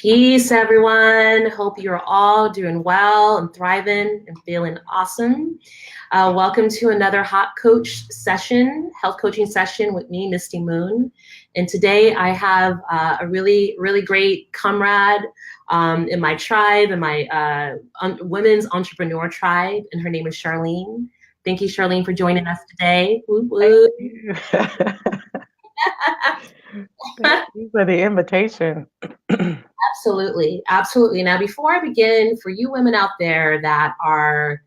Peace, everyone. Hope you're all doing well and thriving and feeling awesome. Welcome to another Hot Coach session, health coaching session with me, MystyMoon. And today I have a really great comrade in my tribe, in my women's entrepreneur tribe, and her name is Charlene. Thank you, Charlene, for joining us today. Woo woo. Thank you. Thank you for the invitation. Absolutely. Absolutely. Now, before I begin, for you women out there that are,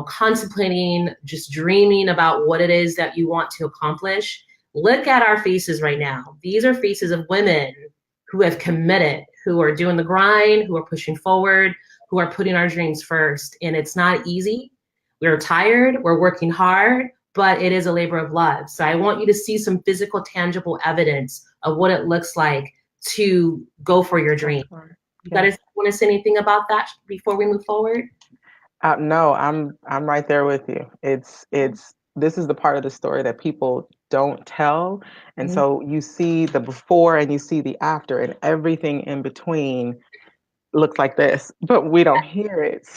contemplating, just dreaming about what it is that you want to accomplish, look at our faces right now. These are faces of women who have committed, who are doing the grind, who are pushing forward, who are putting our dreams first. And it's not easy. We're tired, we're working hard, but it is a labor of love. So I want you to see some physical, tangible evidence of what it looks like to go for your dream. You guys want to say anything about that before we move forward? No, I'm right there with you. It's this is the part of the story that people don't tell, and so you see the before and you see the after, and everything in between looks like this, but we don't hear it.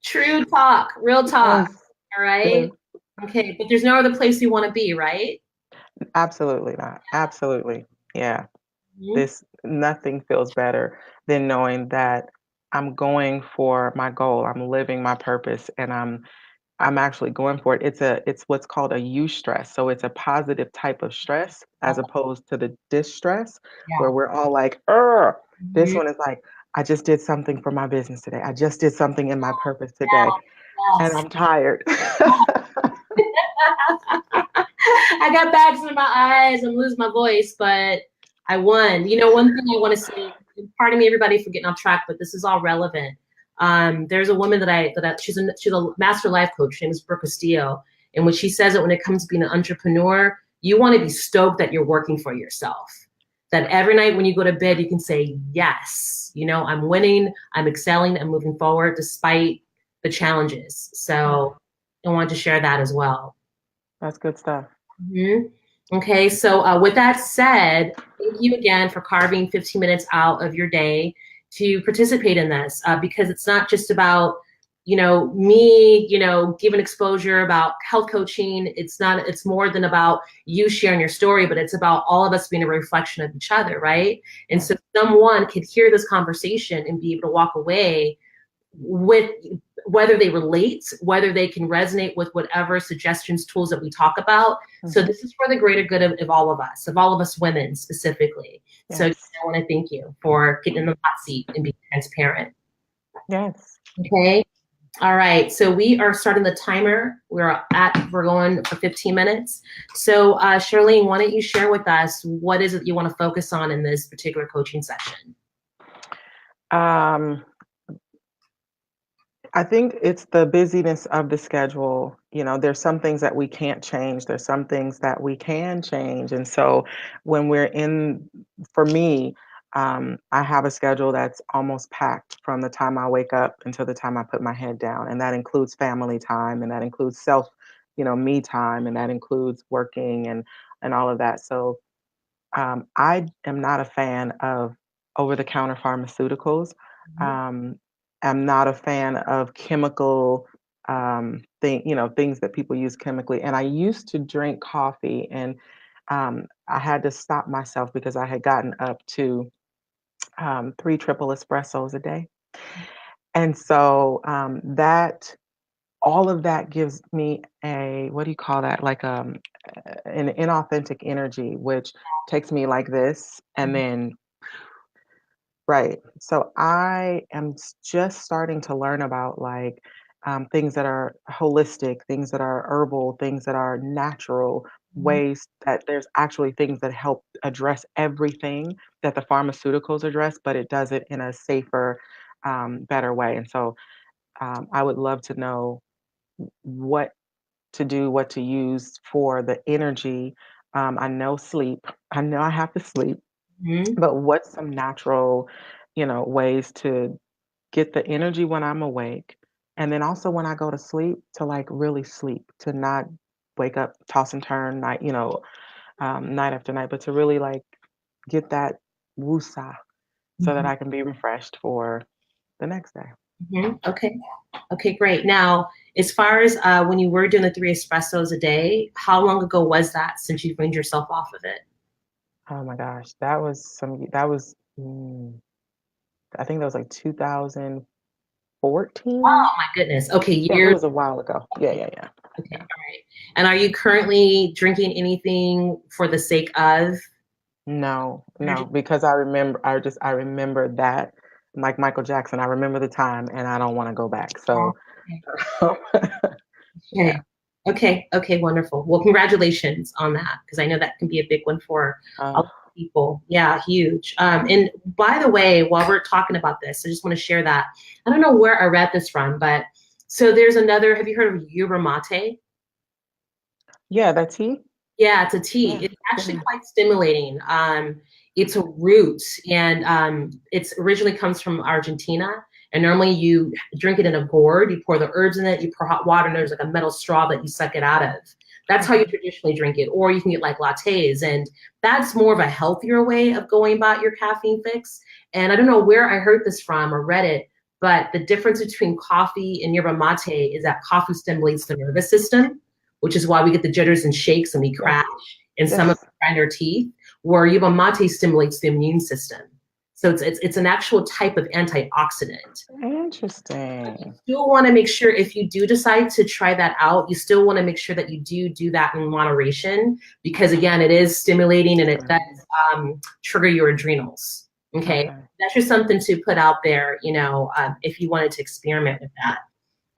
True talk, real talk. Yes, All right. yes, Okay, but there's no other place you want to be, right? absolutely not. Absolutely, yeah. Mhm. This nothing feels better than knowing that I'm going for my goal. I'm living my purpose and I'm actually going for it. It's what's called a eustress. So it's a positive type of stress as opposed to the distress where Yeah. we're all like, this Mhm. one is like, I just did something for my business today. I just did something in my purpose today and Yes. I'm tired. I got bags in my eyes. I'm losing my voice, but I won. One thing I want to say, pardon me, everybody, for getting off track, but this is all relevant. There's a woman that she's a master life coach. Her name is Brooke Castillo, and when she says it, when it comes to being an entrepreneur, you want to be stoked that you're working for yourself. That every night when you go to bed, you can say, yes, I'm winning, I'm excelling, I'm moving forward despite the challenges. So I wanted to share that as well. That's good stuff. Mhm. Okay, so with that said, thank you again for carving 15 minutes out of your day to participate in this because it's not just about, me, giving exposure about health coaching. It's more than about you sharing your story, but it's about all of us being a reflection of each other, right? And Yeah. so someone could hear this conversation and be able to walk away with whether they relate, whether they can resonate with whatever suggestions, tools that we talk about. So Mhm. this is for the greater good of all of us women specifically. So I Yes. want to thank you for getting in the hot seat and being transparent. Yes. Okay. All right. So we are starting the timer. We're going for 15 minutes. So Charlene, why don't you share with us what is it you want to focus on in this particular coaching session? Um, I think it's the busyness of the schedule. There's some things that we can't change. There's some things that we can change. And so when for me, I have a schedule that's almost packed from the time I wake up until the time I put my head down. And that includes family time and that includes me time and that includes working and all of that. So I am not a fan of over-the-counter pharmaceuticals. Um, I'm not a fan of chemical things that people use chemically. And I used to drink coffee, and I had to stop myself because I had gotten up to three triple espressos a day, and so that all of that gives me a what do you call that? Like an inauthentic energy, which takes me like this, and then right. So I am just starting to learn about like things that are holistic, things that are herbal, things that are natural ways that there's actually things that help address everything that the pharmaceuticals address, but it does it in a safer, better way. And so I would love to know what to do, what to use for the energy. I know sleep. I know I have to sleep, Mhm. but what's some natural, ways to get the energy when I'm awake, and then also when I go to sleep to like really sleep, to not wake up, toss and turn, not, night after night, but to really like get that woosah so that Mhm. I can be refreshed for the next day. Okay. Okay, great. Now, as far as when you were doing the 3 espressos a day, how long ago was that since you weaned yourself off of it? Oh my gosh, that was I think that was like 2014. Oh my goodness. Okay, Yeah, it years. was a while ago. Yeah, yeah, yeah. Okay, Yeah. all right. And are you currently drinking anything for the sake of No, no, energy? because I remember that like Michael Jackson, I remember the time and I don't want to go back. Oh, So okay. yeah. Okay. Okay. Wonderful. Well, congratulations on that, because I know that can be a big one for a Uh, lot of people. Yeah, huge. And by the way, while we're talking about this, I just want to share that. I don't know where I read this from, but so there's another. Have you heard of yerba mate? yeah, that's he. Yeah, it's a tea. Yeah, It's actually yeah. quite stimulating. It's a root, and it's originally comes from Argentina. And normally you drink it in a gourd. You pour the herbs in it. You pour hot water, and there's like a metal straw that you suck it out of. That's how you Okay. traditionally drink it. Or you can get like lattes, and that's more of a healthier way of going about your caffeine fix. And I don't know where I heard this from or read it, but the difference between coffee and yerba mate is that coffee stimulates the nervous system, which is why we get the jitters and shakes and we Yes, crash and some of yes. us grind our teeth, where yerba mate stimulates the immune system. So it's an actual type of antioxidant. Interesting. Still want to make sure if you do decide to try that out, you still want to make sure that you do that in moderation, because again, it is stimulating and it does trigger your adrenals. Okay, Okay. that's just something to put out there, if you wanted to experiment with that.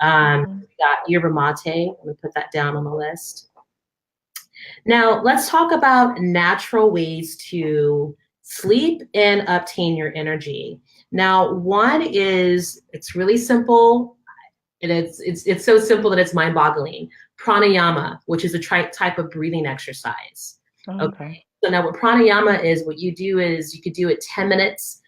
Okay. We got yerba mate. Let me put that down on the list. Now, let's talk about natural ways to sleep and obtain your energy. Now, one is it's really simple, and it's so simple that it's mind-boggling. Pranayama, which is a type of breathing exercise. Okay. Okay. So now what pranayama is, what you do is you could do it 10 minutes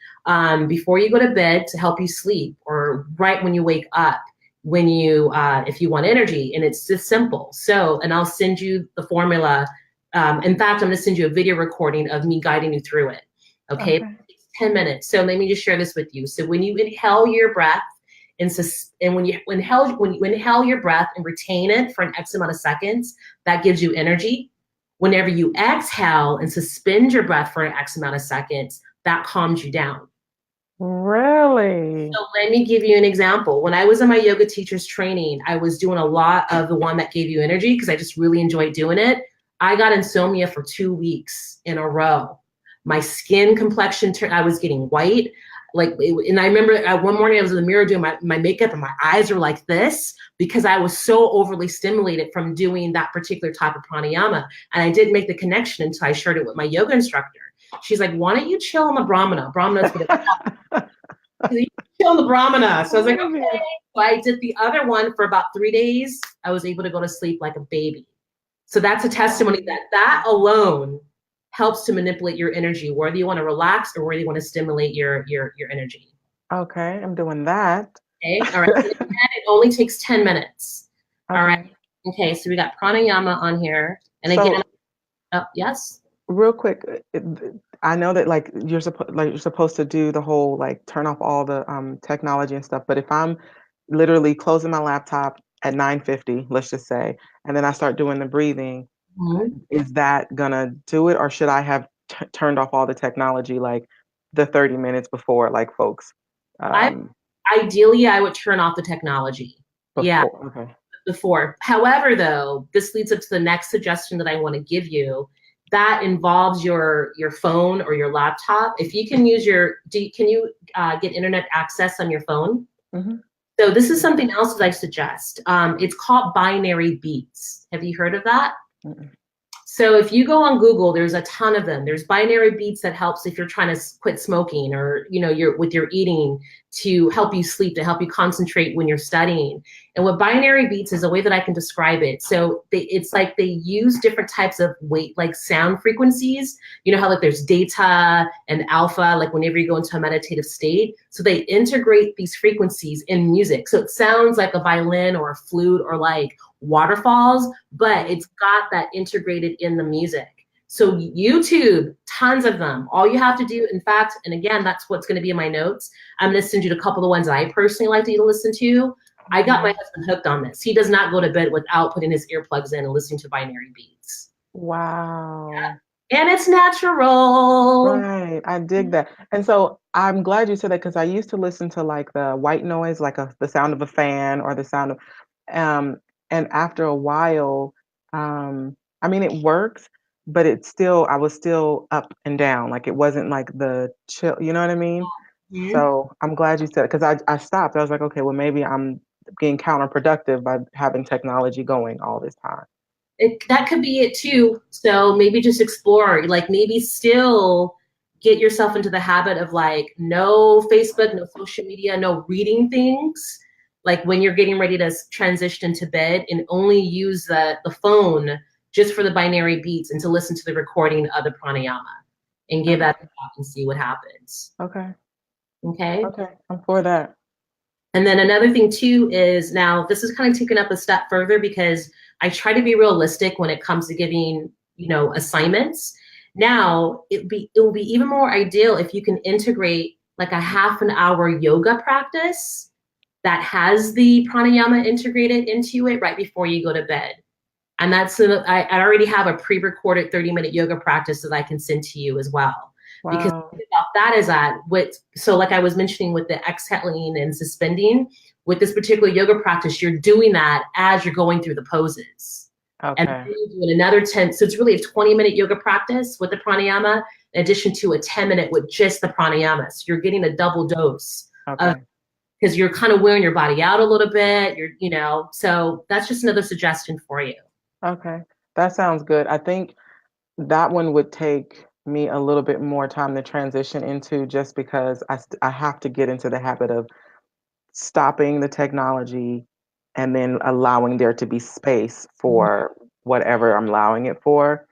before you go to bed to help you sleep, or right when you wake up, when you if you want energy, and it's just simple. So, and I'll send you the formula. In fact, I'm going to send you a video recording of me guiding you through it. Okay, Okay. it's 10 minutes. So let me just share this with you. So when you inhale your breath and when you inhale your breath and retain it for an X amount of seconds, that gives you energy. Whenever you exhale and suspend your breath for an X amount of seconds, that calms you down. Really? So let me give you an example. When I was in my yoga teacher's training, I was doing a lot of the one that gave you energy because I just really enjoyed doing it. I got insomnia for 2 weeks in a row. My skin complexion turned, I was getting white. And I remember one morning I was in the mirror doing my makeup and my eyes were like this because I was so overly stimulated from doing that particular type of pranayama. And I didn't make the connection until I shared it with my yoga instructor. She's like, why don't you chill on the Brahmana? Brahmana is what you chill on the Brahmana. So I was like, okay. So I did the other one for about 3 days. I was able to go to sleep like a baby. So that's a testimony that alone helps to manipulate your energy, whether you want to relax or whether you want to stimulate your energy. Okay, I'm doing that. Okay, all right. And again, it only takes 10 minutes. All right. Okay. Okay, so we got pranayama on here. And again, So yes. real quick, I know that like you're supposed to do the whole like turn off all the technology and stuff, but if I'm literally closing my laptop at 9:50, let's just say, and then I start doing the breathing, Mhm. is that gonna do it, or should I have turned off all the technology like the 30 minutes before, like folks I Ideally I would turn off the technology. Yeah, before? Okay. before. However, though, this leads up to the next suggestion that I want to give you. That involves your phone or your laptop. If you can use can you get internet access on your phone? Hmm. So this is something else that I suggest. It's called binary beats. Have you heard of that? Hmm. So if you go on Google, there's a ton of them. There's binary beats that helps if you're trying to quit smoking, or you're with your eating, to help you sleep, to help you concentrate when you're studying. And what binary beats is, a way that I can describe it. So it's like they use different types of like sound frequencies. You know how like there's data and alpha, like whenever you go into a meditative state. So they integrate these frequencies in music. So it sounds like a violin or a flute or like waterfalls, but it's got that integrated in the music. So YouTube, tons of them. All you have to do, in fact, and again, that's what's going to be in my notes. I'm going to send you a couple of the ones that I personally like to listen to. I got my husband hooked on this. He does not go to bed without putting his earplugs in and listening to binary beats. Wow. Yeah. And it's natural. Right. I dig that. And so I'm glad you said that because I used to listen to like the white noise, like the sound of a fan or the sound of, um, and after a while, I mean, it works, but I was still up and down. Like it wasn't like the chill, you know what I mean? Mhm. So I'm glad you said it because I stopped. I was like, okay, well, maybe I'm being counterproductive by having technology going all this time. That could be it too. So maybe just explore, like maybe still get yourself into the habit of like no Facebook, no social media, no reading things. Like when you're getting ready to transition into bed, and only use the phone just for the binary beats and to listen to the recording of the pranayama and give that Okay. a shot and see what happens. Okay. Okay. Okay. I'm for that. And then another thing too is, now this is kind of taken up a step further because I try to be realistic when it comes to giving, assignments. Now it will be even more ideal if you can integrate like a half an hour yoga practice that has the pranayama integrated into it right before you go to bed. And I already have a pre-recorded 30-minute yoga practice that I can send to you as well. Because Wow. about that is that so like I was mentioning with the exhaling and suspending, with this particular yoga practice, you're doing that as you're going through the poses. And then Okay. you're doing another 10. So it's really a 20-minute yoga practice with the pranayama, in addition to a 10-minute with just the pranayama. So you're getting a double dose of, Okay. because you're kind of wearing your body out a little bit. So that's just another suggestion for you. Okay. That sounds good. I think that one would take me a little bit more time to transition into just because I have to get into the habit of stopping the technology and then allowing there to be space Mhm. for whatever I'm allowing it for.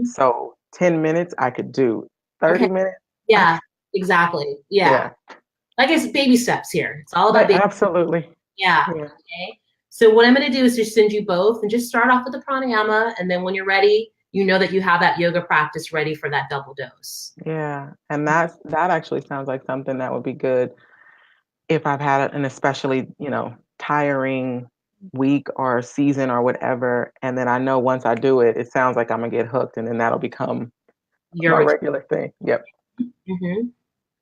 So 10 minutes I could do. Okay. 30 minutes? I Yeah, can't. exactly. Yeah. Yeah. I guess baby steps here. It's all about But baby. absolutely. Yeah. Yeah. Okay. So what I'm going to do is just send you both and just start off with the pranayama. And then when you're ready, you know that you have that yoga practice ready for that double dose. Yeah. And that actually sounds like something that would be good if I've had an especially, tiring week or season or whatever, and then I know once I do it, it sounds like I'm gonna get hooked, and then that'll become my Your regular thing. Yep. mm-hmm.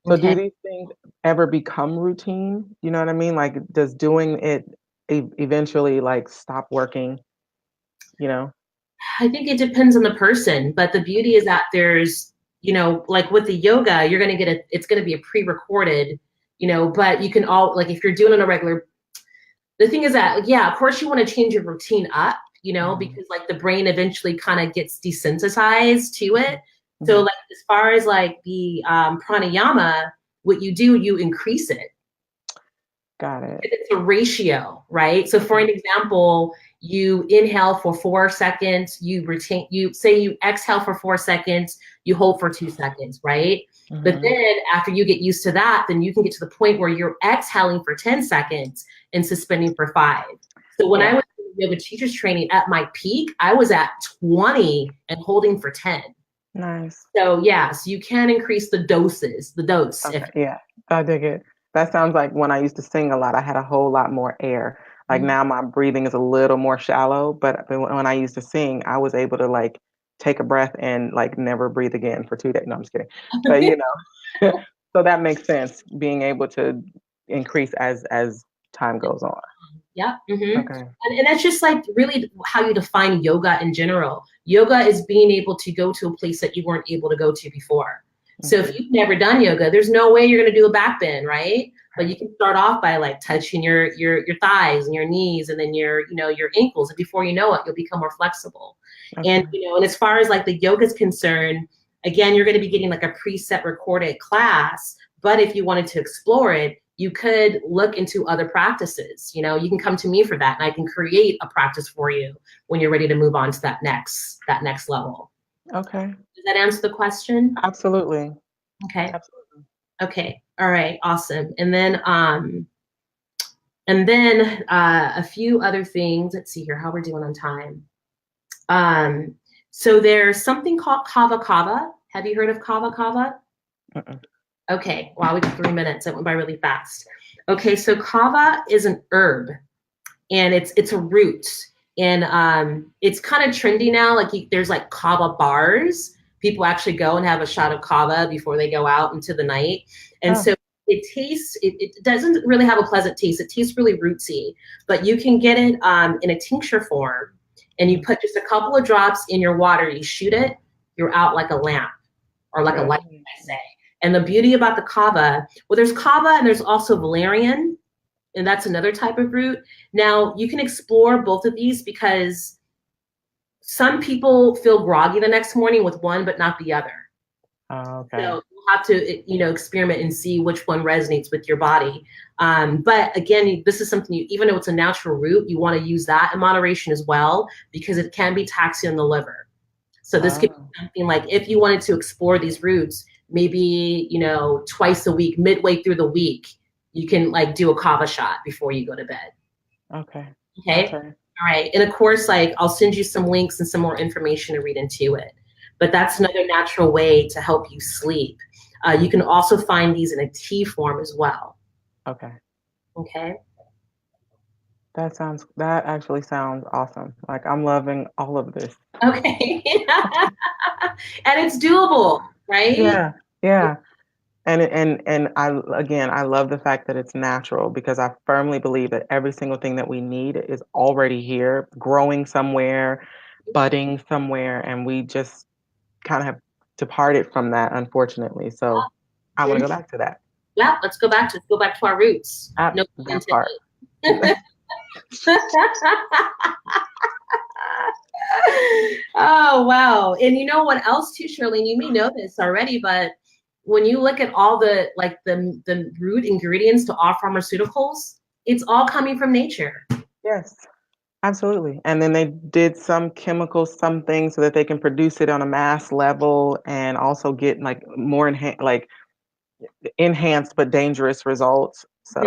So Okay. do these things ever become routine? You know what I mean? Like, does doing it eventually like stop working? You know? I think it depends on the person, but the beauty is that there's, like with the yoga, you're going to it's going to be a pre-recorded, but you can all, like if you're doing it on a regular, the thing is that, yeah, of course you want to change your routine up, Mhm. because like the brain eventually kind of gets desensitized to it. So Mhm. like as far as like the pranayama, what you do, you increase it. Got it. It's a ratio, right? So for Okay. an example, you inhale for 4 seconds, you retain, you say you exhale for 4 seconds, you hold for 2 seconds, right? But Hmm. then after you get used to that, then you can get to the point where you're exhaling for 10 seconds and suspending for 5. So when I Yeah. was in yoga teachers training at my peak, I was at 20 and holding for 10. Nice. So yeah, so you can increase the dose if Okay. Yeah. I dig it. That sounds like when I used to sing a lot, I had a whole lot more air. Like now my breathing is a little more shallow, but when I used to sing, I was able to like take a breath and like never breathe again for 2 days. No, I'm just kidding. But so that makes sense, being able to increase as time goes on. Yep. Okay. And that's just like really how you define yoga in general. Yoga is being able to go to a place that you weren't able to go to before. So if Okay. you've never done yoga, there's no way you're going to do a back bend, right? But you Right. can start off by like touching your thighs and your knees and then your ankles, and before you know it, you'll become more flexible. And Okay. and as far as like the yoga is concerned, again, you're going to be getting like a preset recorded class. But if you wanted to explore it, you could look into other practices. You can come to me for that, and I can create a practice for you when you're ready to move on to that next level. Okay. Does that answer the question? Absolutely. Okay. Absolutely. Okay. All right. Awesome. And then a few other things. Let's see here how we're doing on time. Um, So there's something called kava kava. Have you heard of kava kava? Mm-mm. Okay, wow, we got 3 minutes. It went by really fast. Okay, so kava is an herb, and it's a root, and it's kind of trendy now. Like there's like kava bars. People actually go and have a shot of kava before they go out into the night, and Oh, so it doesn't really have a pleasant taste. It tastes really rootsy, but you can get it in a tincture form, and you put just a couple of drops in your water. You shoot it, you're out like a lamp or like a light, really? I say. And the beauty about the kava, well, there's kava and there's also valerian, and that's another type of root. Now, you can explore both of these because some people feel groggy the next morning with one, but not the other. Oh, okay. So you'll have to, experiment and see which one resonates with your body. But again, this is something even though it's a natural root, you want to use that in moderation as well because it can be taxing on the liver. So this could be Oh, something like if you wanted to explore these roots, maybe, twice a week, midway through the week, you can like do a kava shot before you go to bed. okay. I'll Okay. try. All right. And of course, like I'll send you some links and some more information to read into it. But that's another natural way to help you sleep. You can also find these in a tea form as well. Okay. Okay. That actually sounds awesome. Like I'm loving all of this. Okay. And it's doable, right? Yeah. Yeah. And I love the fact that it's natural because I firmly believe that every single thing that we need is already here, growing somewhere, budding somewhere, and we just kind of have departed from that, unfortunately. So I want to go back to that. Yeah, let's go back to our roots. No pun That part. intended. Oh wow. And you know what else too, Charlene? You may know this already, but when you look at all the root ingredients to all pharmaceuticals, it's all coming from nature. Yes, absolutely. And then they did some chemicals, something so that they can produce it on a mass level and also get like more enhanced but dangerous results. Mhm. So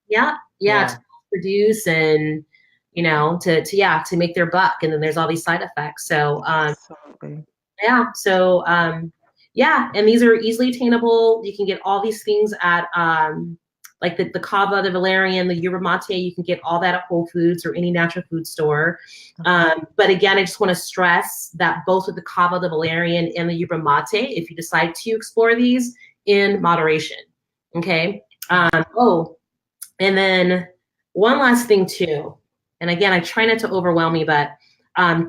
Yeah, yeah, yeah, to produce and to make their buck, and then there's all these side effects. So absolutely. yeah, and these are easily attainable. You can get all these things at like the kava, the valerian, the yerba mate. You can get all that at Whole Foods or any natural food store. But again, I just want to stress that both with the kava, the valerian, and the yerba mate, if you decide to explore these in moderation, okay. Oh, and then one last thing too, and again, I try not to overwhelm you, but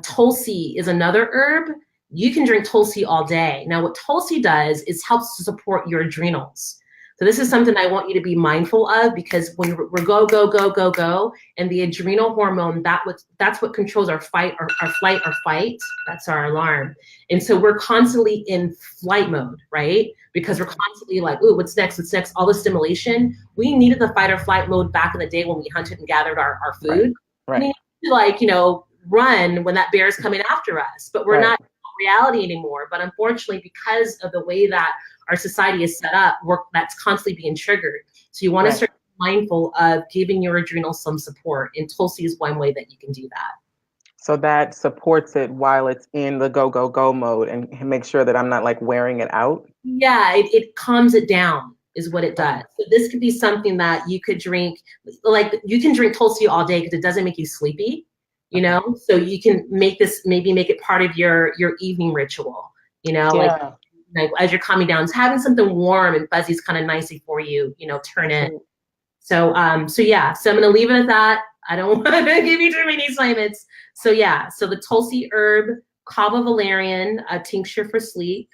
Tulsi is another herb. You can drink Tulsi all day. Now, what Tulsi does is helps to support your adrenals. So this is something I want you to be mindful of because when we're go, go, go, go, go, and the adrenal hormone, that's what controls our fight, our flight, or fight. That's our alarm. And so we're constantly in flight mode, right? Because we're constantly like, ooh, what's next? What's next? All the stimulation. We needed the fight or flight mode back in the day when we hunted and gathered our Right. food. We Right. need to like, run when that bear is coming after us, but we're Right. not reality anymore. But unfortunately, because of the way that our society is set up, that's constantly being triggered. So you want to Right. start mindful of giving your adrenals some support. And Tulsi is one way that you can do that. So that supports it while it's in the go, go, go mode and make sure that I'm not like wearing it out. Yeah, it calms it down is what it Okay. does. So this could be something that you could drink, like you can drink Tulsi all day because it doesn't make you sleepy, Okay. So you can make it part of your evening ritual, Yeah. like as you're calming down, having something warm and fuzzy is kind of nice before you, turn in. Absolutely. So yeah, so I'm gonna leave it at that. I don't want to give you too many assignments. So yeah, so the Tulsi herb, kava valerian, a tincture for sleep,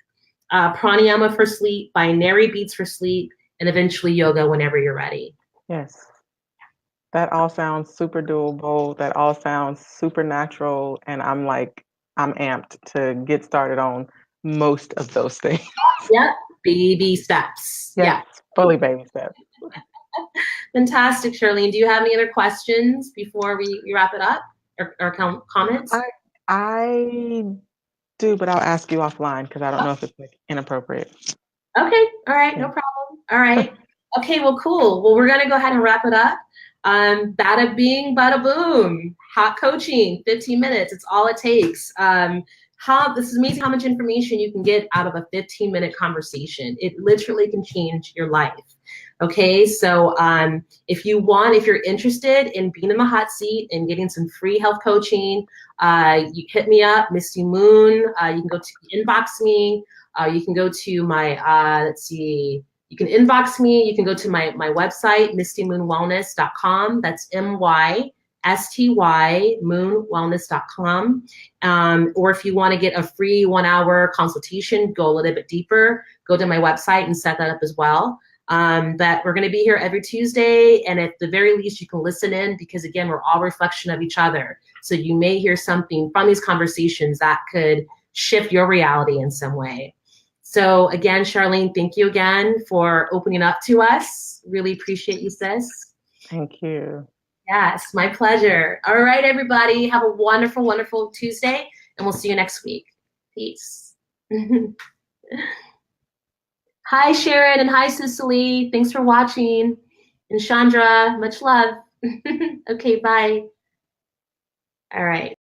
pranayama for sleep, binary beats for sleep, and eventually yoga whenever you're ready. Yes. That all sounds super doable. That all sounds supernatural. And I'm amped to get started on most of those things. Yep, baby steps. Yes, Yeah, fully baby steps. fantastic, Charlene. Do you have any other questions before we wrap it up or comments? I I do, but I'll ask you offline because I don't know if it's like inappropriate. Okay, all right, no Yeah. problem. All right. Okay, well, cool. Well, we're gonna go ahead and wrap it up. Bada bing, bada boom. Hot coaching, 15 minutes. It's all it takes. this is amazing how much information you can get out of a 15-minute conversation. It literally can change your life. Okay, so if you're interested in being in the hot seat and getting some free health coaching, you hit me up, MystyMoon. You can go to inbox me. You can go to my, let's see, you can inbox me. You can go to my website, MystyMoonWellness.com. That's MySty moonwellness.com. Or if you want to get a free 1-hour consultation, go a little bit deeper, go to my website and set that up as well. But we're going to be here every Tuesday, and at the very least, you can listen in because, again, we're all reflection of each other. So you may hear something from these conversations that could shift your reality in some way. So again, Charlene, thank you again for opening up to us. Really appreciate you, sis. Thank you. Yes, my pleasure. All right, everybody, have a wonderful, wonderful Tuesday, and we'll see you next week. Peace. Hi, Sharon, and hi, Cicely. Thanks for watching. And Chandra, much love. Okay, bye. All right.